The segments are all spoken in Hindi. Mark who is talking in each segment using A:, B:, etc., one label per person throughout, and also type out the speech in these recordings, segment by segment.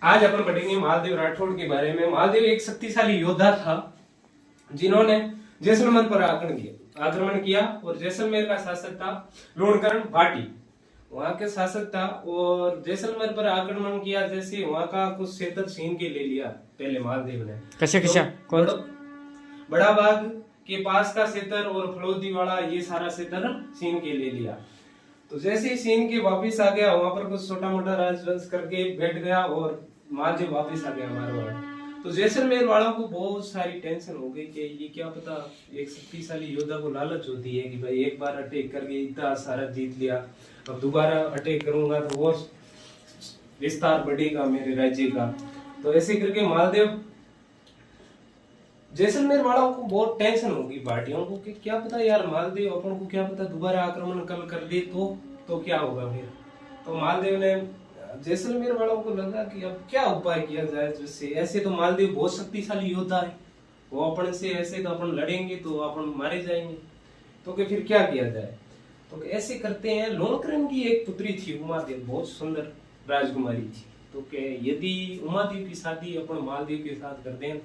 A: आज अपन पढ़ेंगे मालदेव राठौड़ के बारे में। मालदेव एक शक्तिशाली योद्धा था जिन्होंने जैसलमेर पर आक्रमण किया और जैसलमेर का शासक था लोणकरण भाटी, वहां के शासक था। और जैसलमेर पर आक्रमण किया, जैसे वहां का कुछ क्षेत्र छीन के ले लिया पहले मालदेव ने।
B: कैसे कौन?
A: बड़ा बाग के पास का क्षेत्र और फलोदी वाला, ये सारा क्षेत्र छीन के ले लिया। तो जैसे ही छीन के वापिस आ गया, वहां पर कुछ छोटा मोटा राजवंश करके बैठ गया और मालदेव वापिस आ गया मारवाड़। तो जैसलमेर वालों को बहुत सारी टेंशन हो गई कि ये क्या पता, एक शक्तिशाली योद्धा को लालच होती है कि भाई एक बार अटैक करके इतना सारा जीत लिया, अब दोबारा अटैक करूंगा तो और विस्तार बढ़ेगा मेरे राज्य का। तो ऐसे करके मालदेव, जैसलमेर वालों को बहुत टेंशन होगी भाटियों को कि क्या पता यार मालदेव अपन को क्या पता दोबारा आक्रमण कल कर दे तो क्या होगा फिर। तो मालदेव ने, जैसलमेर वालों को लगा कि अब क्या उपाय किया जाए जिससे, ऐसे तो मालदेव बहुत शक्तिशाली योद्धा है, वो अपन से ऐसे तो अपन लड़ेंगे तो अपन मारे जाएंगे, तो कि फिर क्या किया जाए। तो ऐसे करते हैं, लोणकरण की एक पुत्री थी उमादेव, बहुत सुंदर राजकुमारी थी। तो कि यदि उमादेव की शादी अपन मालदेव के साथ कर दें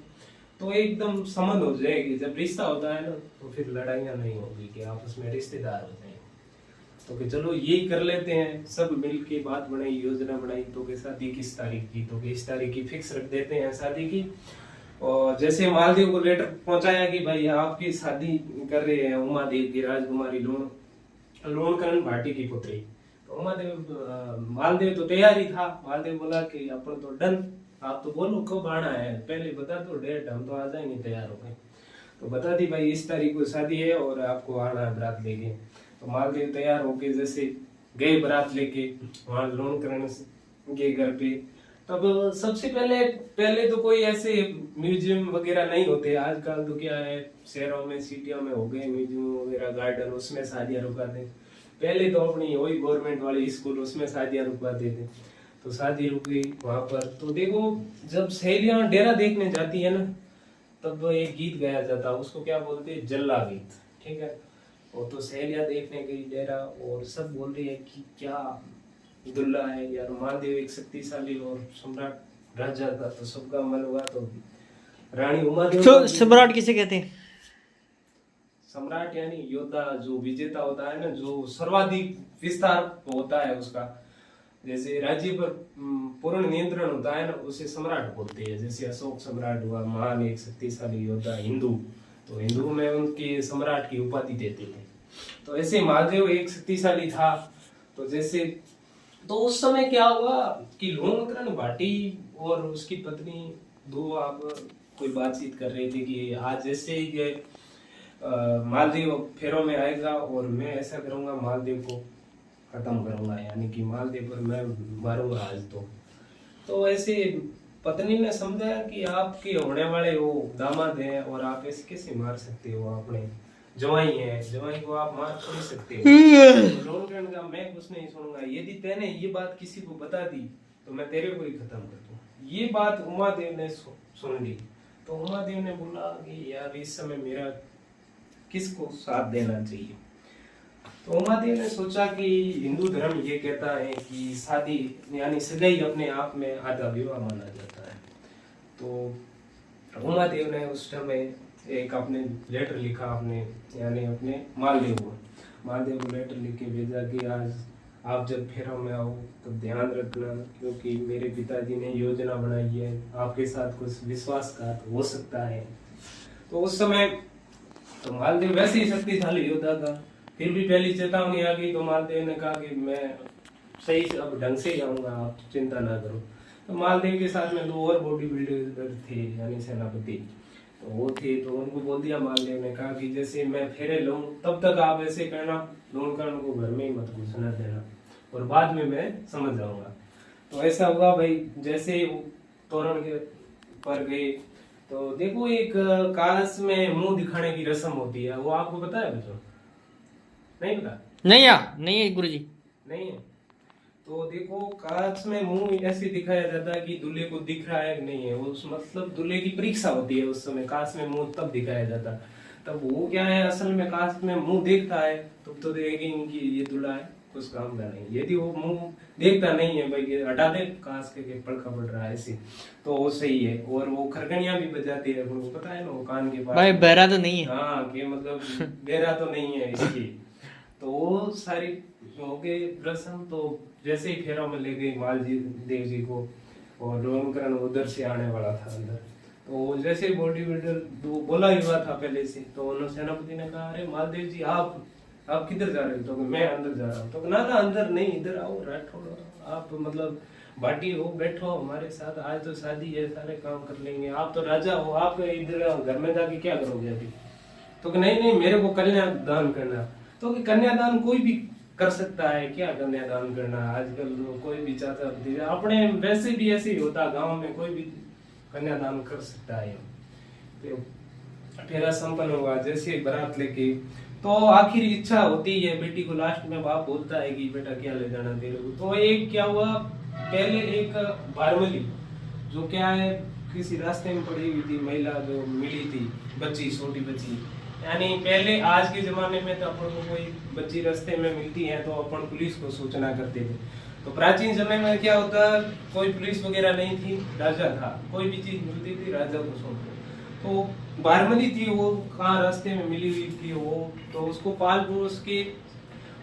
A: तो एकदम संबंध हो जाएगी। जब रिश्ता होता है ना तो फिर लड़ाइयाँ नहीं होगी कि आपस में रिश्तेदार हो जाएंगे। तो कि चलो यही कर लेते हैं, सब मिल के बात बनाई, योजना बनाई। तो कि शादी किस तारीख की, तो कि इस तारीख की फिक्स रख देते हैं शादी की। और जैसे मालदेव को लेटर पहुंचाया कि भाई आपकी शादी कर रहे हैं उमादेव की राजकुमारी लोणकरण भाटी की पुत्री। तो उमादेव, मालदेव तो तैयार ही था। मालदेव बोला कि अपन तो डन, आप तो बोलो कब आना है, पहले बता दो डेट, हम तो आ जाएंगे तैयार हो गए। तो बता दी भाई इस तारीख को शादी है और आपको आना है बारात लेके। तो मालदेव तैयार होके जैसे गए बारात लेके वहां लोणकरण के घर पे। तब सबसे पहले तो कोई ऐसे म्यूजियम वगैरह नहीं होते। आजकल तो क्या है, शहरों में सिटियों में हो गए म्यूजियम वगैरह, गार्डन, उसमें शादियां रुकवाते। पहले तो अपनी वही गवर्नमेंट वाले स्कूल, उसमें शादियां रुकवाते थे। तो शादी रुकी वहां पर। तो देखो जब सहेलियां डेरा देखने जाती है ना, तब एक गीत गाया जाता है, उसको क्या बोलते हैं, जल्ला गीत, ठीक है। और तो सहेलियां देखने गई डेरा और सब बोल रही है कि क्या दुल्ला है यार, मालदेव एक शक्तिशाली और सम्राट राजा था। तो सबका मन हुआ। तो रानी उमादेव,
B: तो सम्राट किसे कहते हैं?
A: सम्राट यानी योद्धा, जो विजेता होता है ना, जो सर्वाधिक विस्तार होता है उसका, जैसे राज्य पर पूर्ण नियंत्रण होता है ना, उसे सम्राट बोलते हैं। जैसे अशोक सम्राट हुआ, महान एक शक्तिशाली योद्धा हिंदू, तो हिंदू में उनके सम्राट की उपाधि देते थे। तो ऐसे मालदेव एक शक्तिशाली था। तो जैसे, तो उस समय क्या हुआ कि लोणकरण भाटी और उसकी पत्नी दो आप कोई बातचीत कर रहे थे कि आज जैसे ही मालदेव फेरों में आएगा और मैं ऐसा करूंगा, मालदेव को खत्म करूंगा, यानी कि मालदेव पर मैं मारूंगा आज। तो ऐसे पत्नी ने समझा कि आपके होने वाले वो दामाद हैं और आप ऐसे कैसे मार सकते हो, अपने जवाई है, जवाई को आप मार थोड़ी सकते हो। तो लोणकरण का मैं कुछ नहीं सुनूंगा, यदि तैने ये बात किसी को बता दी तो मैं तेरे को ही खत्म कर दूं। ये बात उमादेव ने सुन ली। तो उमादेव ने बोला कि यार इस समय मेरा किसको साथ देना चाहिए। तो उमादेव ने सोचा कि हिंदू धर्म ये कहता है कि शादी यानी सगाई अपने आप में आधा विवाह माना जाता है। तो उमादेव ने उस समय एक अपने लेटर लिखा, अपने यानी अपने मालदेव को लेटर लिख के भेजा कि आज आप जब फेरों में आओ तो ध्यान रखना, क्योंकि मेरे पिताजी ने योजना बनाई है, आपके साथ कुछ विश्वासघात हो सकता है। तो उस समय तो मालदेव वैसे ही शक्तिशाली योद्धा था, फिर भी पहली चेतावनी आ गई। तो मालदेव ने कहा कि मैं सही से अब ढंग से जाऊंगा, आप चिंता ना करो। तो मालदेव के साथ में दो और बॉडी बिल्डर थे, यानी सेनापति, तो वो थे। तो उनको बोल दिया, मालदेव ने कहा कि जैसे मैं फेरे लूं तब तक आप ऐसे करना, लोणकरण को घर में ही मत घुसना देना, और बाद में मैं समझ जाऊंगा। तो ऐसा हुआ भाई। जैसे वो तोरण के पर गए तो देखो एक कांच में मुंह दिखाने की रस्म होती है, वो आपको पता है बच्चों? नहीं पता?
B: नहीं है गुरुजी,
A: नहीं है। तो देखो कांच में मुंह ऐसे दिखाया जाता है कि दूल्हे को दिख रहा है कि नहीं है, उस मतलब दूल्हे की परीक्षा होती है उस समय, कांच में मुंह तब दिखाया जाता है। तब वो क्या है, असल में कांच में मुंह देखता है तो देखेंगे कि ये दूल्हा है, कुछ काम का नहीं। यदि वो मुंह देखता नहीं है भाई कि हटा दे कांच के पड़खा पड़ रहा है ऐसे, तो वो सही है। और वो खरगनिया भी बजाती है, उनको पता है ना, वो कान के पास।
B: भाई बहरा तो नहीं है।
A: हाँ, कि मतलब बेरा तो नहीं है इसकी। तो वो सारी हो गई रस्म। तो जैसे ही फेरा में ले गई माल जी देव जी को, और रोहनकरण उधर से आने वाला था अंदर, तो जैसे बॉडी बिल्डर बोला ही हुआ था पहले से, तो उन्होंने सेनापति ने कहा, अरे मालदेव जी आप किधर जा रहे हो? तो मैं अंदर जा रहा हूँ। तो ना अंदर नहीं, इधर आओ राठौड़, आप मतलब बाटी हो, बैठो हमारे साथ, आज तो शादी है, सारे काम कर लेंगे, आप तो राजा हो, आप इधर घर में जाके क्या करोगे अभी? तो कि नहीं मेरे को कन्यादान करना। तो कि कन्यादान कोई भी कर सकता है, क्या कन्यादान करना, आजकल तो कोई भी चाहता भतीजा अपने, वैसे भी ऐसे ही होता गांव में, कोई भी कन्यादान कर सकता है। तो फेरा संपन्न हुआ, जैसे बारात लेके, तो आखिर इच्छा होती है बेटी को, लास्ट में बाप बोलता है कि बेटा क्या ले जाना तेरे को। तो एक क्या हुआ, पहले एक बारमली, जो क्या है किसी रास्ते में पड़ी हुई थी महिला, जो मिली थी बच्ची, छोटी बच्ची, यानी पहले आज के जमाने में तो अपन को कोई बच्ची रास्ते में मिलती है तो अपन पुलिस को सूचना करते थे। तो प्राचीन समय में क्या होता, कोई पुलिस वगैरह नहीं थी, राजा था, कोई भी चीज मिलती थी राजा को सौंपो। तो बारमली थी वो, कहाँ रास्ते में मिली हुई थी वो, तो उसको पाल पोस के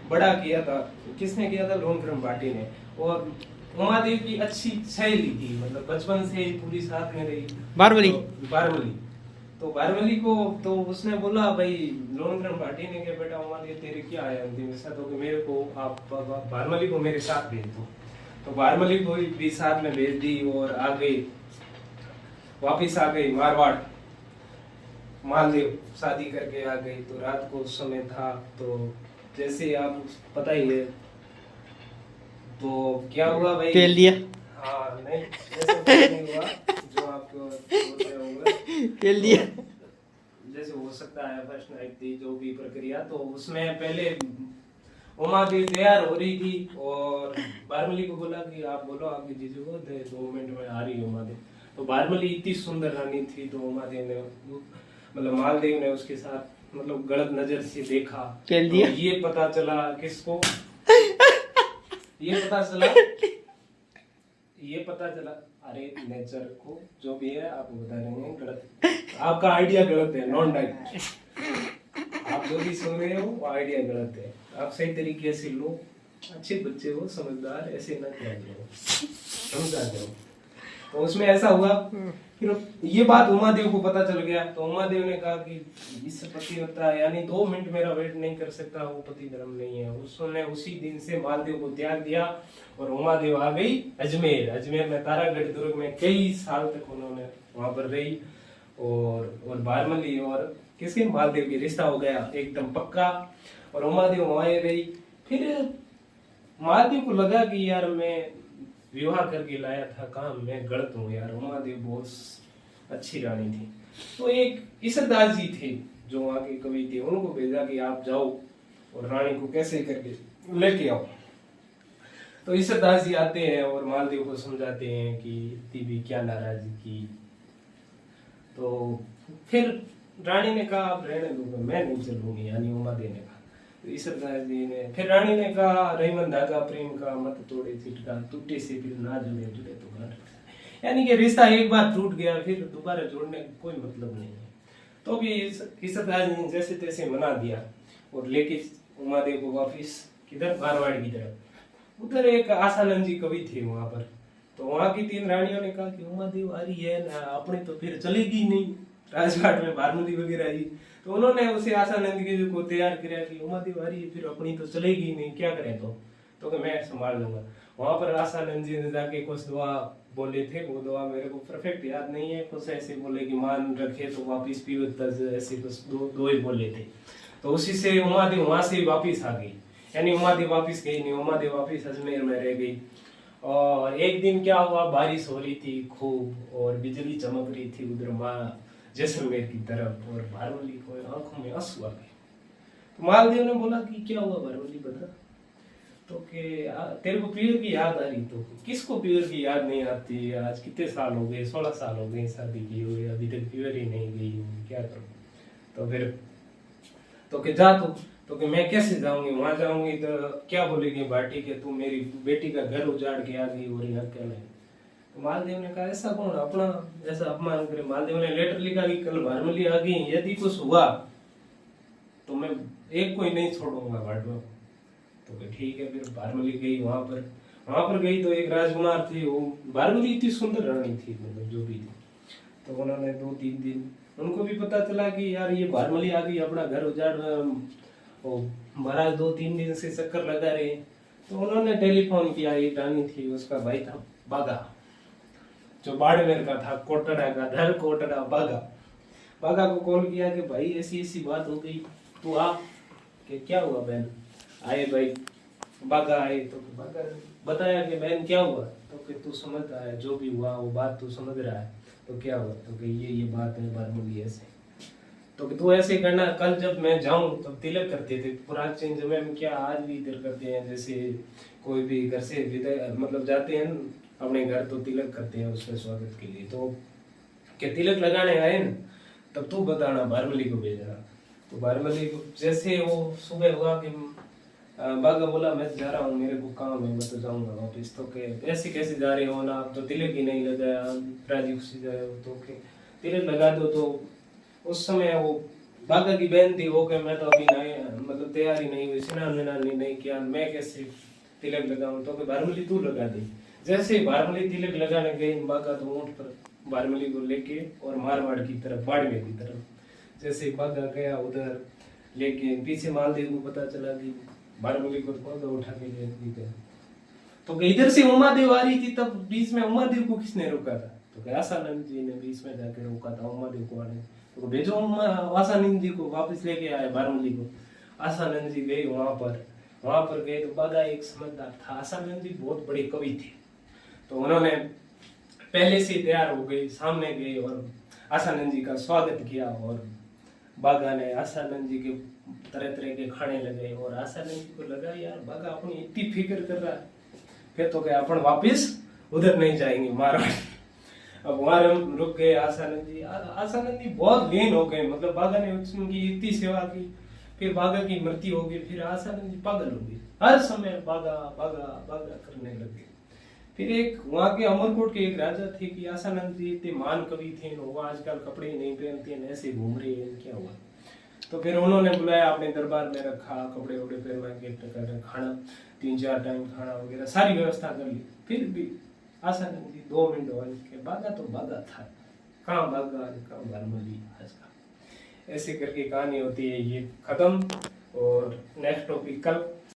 A: बड़ा किया था। किसने किया था? रोहनकरण भाटी ने। और उमादेव की अच्छी सहेली थी, मतलब बचपन से ही पूरी साथ में रही।
B: बारमली।
A: तो बारमली को तो उसने बोला भाई, रोहनकरण भाटी ने कहा, बेटा उमादेव तेरे क्या है अंतिम इच्छा? तो कि मेरे को आप बारमली को मेरे साथ भेज दो। तो बारमली को भी साथ में भेज दी और आ गई, वापिस आ गई मारवाड़। मालदेव शादी करके आ गई। तो रात को समय था, तो जैसे आप पता ही है, तो क्या हुआ भाई,
B: पेल दिया।
A: हाँ नहीं, ऐसा कुछ नहीं हुआ जो आपको बोलते होंगे,
B: पेल दिया।
A: जैसे हो सकता है फर्स्ट नाइट थी, जो भी प्रक्रिया, तो उसमें पहले उमा देवी तैयार हो रही थी, और बारमली को बोला कि आप बोलो आपके जीजू को, 2 मिनट में आ रही है उमा देवी। तो बारमली इतनी सुंदर रानी थी, तो उमा देवी ने, मतलब मालदेव ने उसके साथ मतलब गलत नजर से देखा।
B: पेल दिया।
A: तो ये पता चला किसको, ये पता चला अरे नेचर को, जो भी है आप बता रहे हैं गलत, आपका आइडिया गलत है, नॉन डाइट, आप जो भी सुन रहे हो वो आइडिया गलत है। आप सही तरीके से लो, अच्छे बच्चे हो, समझदार, ऐसे ना किया करो, समझा करो। तो उसमें ऐसा हुआ, फिर ये बात उमादेव को पता चल गया। तो उमादेव ने कहा कि इस पति होता है, यानी 2 मिनट मेरा वेट नहीं कर सकता, वो पति धर्म नहीं है। उसने उसी दिन से मालदेव को त्याग दिया, और उमादेव आ गई अजमेर में तारागढ़ दुर्ग में कई साल तक उन्होंने वहां पर रही। और बारमली और किसके, मालदेव की रिश्ता हो गया एकदम पक्का, और उमादेव वहां रही। फिर मालदेव को लगा कि यार मैं विवाह करके लाया था, काम मैं गलत हूँ यार, उमादेव बहुत अच्छी रानी थी। तो एक ईसरदास जी थे जो वहाँ के कवि थे, उनको भेजा कि आप जाओ और रानी को कैसे करके लेके आओ। तो ईसरदास जी आते हैं और मालदेव को समझाते हैं कि इतनी भी क्या नाराजगी की। तो फिर रानी ने कहा आप रहने दो, मैं नहीं चलूंगी, यानी उमादेव ने कहा। तो ईसरदास जी ने, फिर रानी ने कहा, रहीमन धागा प्रेम का मत तोड़े चिटका, टूटे से फिर ना जुड़े तो गांठ। यानी कि रिश्ता एक बार टूट गया, फिर दोबारा जोड़ने का कोई मतलब नहीं है। तो भी ईसरदास जी ने जैसे तैसे मना दिया और लेके उमादेव को वापिस किधर, मारवाड़ की तरफ। उधर एक आसानंद जी कवि थे वहां पर। तो वहां की 3 रानियों ने कहा कि उमादेव आ रही है ना, अपनी तो फिर चलेगी नहीं, राजघाट में बारमली वगैरह आई। तो उन्होंने उसे आसानंद जी को तैयार किया कि उमादेव आ रही है, फिर अपनी तो चलेगी नहीं, क्या करें? तो कि मैं संभाल लूंगा। वहां पर आसानंद जी ने जाके कुछ दुआ बोले थे, वो दुआ मेरे को परफेक्ट याद नहीं है, कुछ ऐसे बोले कि मान रखे तो वापिस पियो तज, ऐसे कुछ दो ही बोले थे। तो उसी से उमादेव वहां से वापिस आ गई, यानी उमादेव वापिस गई नहीं, उमादेव वापिस अजमेर में रह गई। और एक दिन क्या हुआ, बारिश हो रही थी खूब और बिजली चमक रही थी उधर माँ जैसलमेर की तरफ, और बारमली को आंखों में आंसू आ गए। तो मालदेव ने बोला कि क्या हुआ बारमली, बता। तो के तेरे को पियर की याद आ रही? तो किसको पियर की याद नहीं आती, आज कितने साल हो गए, 16 साल हो गए शादी की हुई, अभी तक पियर ही नहीं गई हूँ, क्या करूँ? तो फिर तो के जा, तो तो कि मैं कैसे जाऊंगी, वहां जाऊंगी तो क्या बोलेगी भाटी के तू मेरी बेटी का घर उजाड़ के आ गई और यहाँ क्या नहीं। तो मालदेव ने कहा ऐसा कौन अपना ऐसा अपमान करे। मालदेव ने लेटर लिखा कि कल भारमली आ गई, यदि कुछ हुआ तो मैं एक कोई नहीं छोड़ूंगा भाटवा। तो कि ठीक है। फिर भारमली गई वहां पर गई तो एक राजकुमार थी, वो भारमली इतनी सुंदर रानी थी, मतलब जो भी थी। तो उन्होंने 2-3 दिन उनको भी पता चला कि यार ये भारमली आ गई अपना घर उजाड़, वो महाराज 2-3 दिन से चक्कर लगा रहे। तो उन्होंने टेलीफोन किया, एक रानी थी उसका भाई था बागा, जो बाड़मेर का था, कोटड़ा का, धर कोटड़ा बागा। बागा को कॉल किया कि भाई ऐसी ऐसी बात हो गई, तू आ। कि क्या हुआ बहन? आए भाई, बागा आए तो बागा ने बताया कि बहन क्या हुआ। तो कि तू समझ रहा है जो भी हुआ वो बात तू समझ रहा है। तो क्या हुआ? तो कि ये बात है भारमली ऐसे। तो कि तू ऐसे करना, कल जब मैं जाऊं तब तिलक करते थे पुराने समय में, क्या आज भी इधर करते हैं, जैसे कोई भी घर से विदाई मतलब जाते हैं अपने घर तो तिलक करते हैं उसके स्वागत के लिए। तो क्या तिलक लगाने आए ना तब तू बताना, भारमली को भेजना। तो भारमली को जैसे वो सुबह हुआ कि बागा बोला मैं जा रहा हूँ, मेरे को काम है, मैं तो जाऊंगा वापस। तो के ऐसे कैसे जा रहे हो ना, आप तो तिलक ही नहीं लगाया, राजी खुशी जा रहे हो। तो के तिलक लगा दो। तो उस समय वो बागा की बहन थी, वो कहे मैं तो अभी नहीं मतलब तैयारी नहीं हुई, स्नान विनान नहीं किया, मैं कैसे तिलक लगाऊं। तो भारमली तू लगा दे। जैसे भारमली तिलक लगाने गई, बागा तो ऊंट पर भारमली को लेके और मारवाड़ की तरफ, बाड़मेर की तरफ जैसे बागा गया उधर लेके, पीछे मालदेव को पता चला कि भारमली को बागा उठा के ले गया। तो इधर से उमादेव आ रही थी, तब बीच में उमादेव को किसने रोका था? तो आसानंद जी ने बीच में जाके रोका था उमादेव को आने। तो भेजो आसानंद जी को, वापस लेके आए भारमली को। आसानंद जी गए वहां पर गए तो बागा एक समझदार था। आसानंद जी बहुत बड़े कवि थे, तो उन्होंने पहले से तैयार हो गए, सामने गए और आसानंद जी का स्वागत किया। और बागा ने आसानंद जी के तरह तरह के खाने लगे और आसानंद जी को लगा यार बागा अपनी इतनी फिक्र कर रहा है, फिर तो क्या अपन वापिस उधर नहीं जाएंगे मारवाड़। अब वहां हम रुक गए। आसानंद जी बहुत लीन हो गए, मतलब बागा ने उनकी इतनी सेवा की। फिर बागा की मृत्यु हो गई, फिर आसानंद जी पागल हो गए, हर समय बागा बागा बागा करने लगे। फिर एक वहां के अमरकोट के एक राजा थे कि आसानंद जी इतने महान कवि थे, वो आजकल कपड़े ही नहीं पहनते हैं, ऐसे घूम रहे हैं, क्या हुआ? तो फिर उन्होंने बुलाया, अपने दरबार में रखा, कपड़े वपड़े पहनवा के, खाना 3-4 टाइम खाना वगैरह सारी व्यवस्था कर ली। फिर भी आसानंद जी 2 मिनट और के बागा तो बागा था, कहाँ बागा कहाँ भारमली आज का। ऐसे करके कहानी होती है, ये खत्म। और नेक्स्ट टॉपिक कल